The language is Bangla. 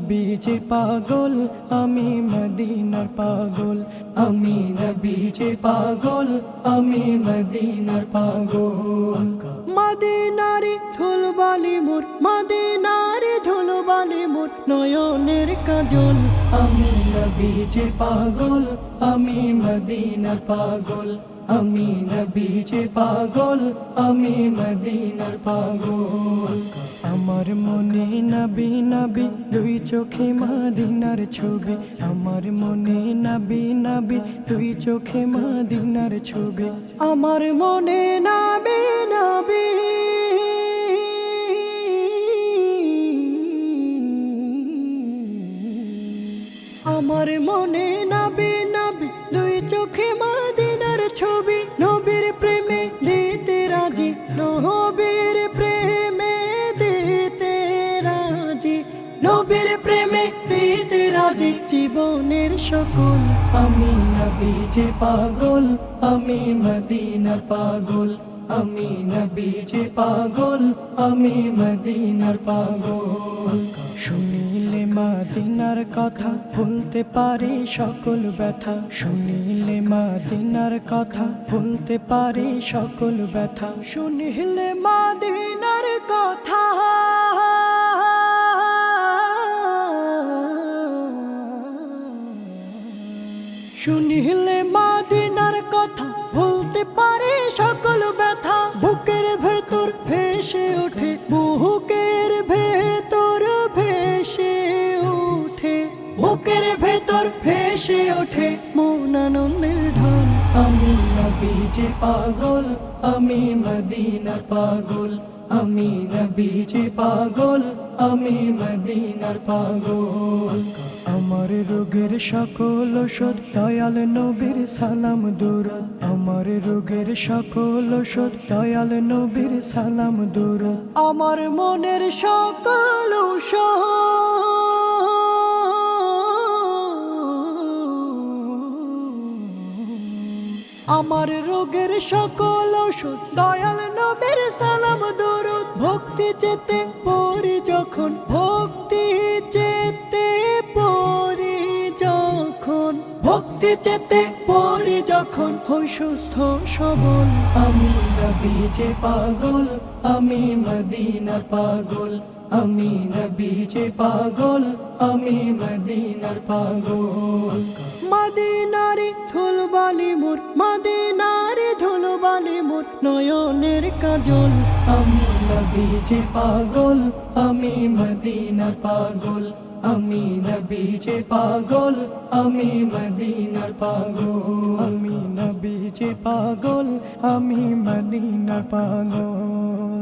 নবীজির পাগল, আমি মদিনার পাগল। আমি নবীজির পাগল, আমি মদিনার পাগল। মদিনারে ধুলবালি মোর, মদিনারে ধুলবালি মোর নয়নের কাজল। আমি নবীজির পাগল, আমি মদিনার পাগল। আমি নবীজির পাগল, আমি মদিনার পাগল। আমার মনে নবী নবী দুই চোখে মদিনার ছবি। আমার মনে নবী নবী দুই চোখে মদিনার ছবি। আমার মনে নবী নবী আমার মনে নবী নবী দুই চোখে মদিনার ছবি। নবীর প্রেমে দিতে রাজি, নবীর প্রেমে দিতে রাজি, নবীর প্রেমে দিতে রাজি জীবনের সকল। আমি নবীজির পাগল, আমি মদিনার পাগল। আমি নবীজির পাগল, আমি মদিনার পাগল। শুনিলে মদিনার কথা ভুলতে পারি সকল ব্যথা। শুনিলে মদিনার কথা ভুলতে পারি সকল ব্যথা। শুনিলে মদিনার কথা শুনিলে মদিনার কথা ভুলতে পারে সকল ব্যথা। বুকের ভেতর ভেসে ওঠে, বুকের ভেতর ভেসে ওঠে, বুকের ভেতর ভেসে ওঠে মন আনন্দের ঢল। আমি নবীজির পাগল, আমি মদিনার পাগল। আমি নবীজির পাগল, আমি মদিনার পাগল। আমার রোগের সকল ওষুধ দয়াল নবীর সালাম দুরূদ। আমার রোগের সকল ওষুধ দয়াল নবীর সালাম দুরূদ। আমার মনের সকল আমার রোগের সকল ওষুধ দয়াল নবীর সালাম দুরূদ। ভক্তি চেতে পড়ি যখন, ভক্তি চেতে পড়ি যখন, ভক্তি চেতে পড়ি যখন হই সুস্থ সবল। আমি নবীজির পাগল, আমি মদিনার পাগল। আমি নবীজির পাগল, আমি মদিনার পাগল। মদিনারে ধুলবালি মোর, মদিনারে ধুলবালি মোর নয়নের কাজল। আমি নবীজির পাগল, আমি মদিনার পাগল। আমি নবীজির পাগল, আমি মদিনার পাগল। আমি নবীজির পাগল, আমি মদিনার পাগল।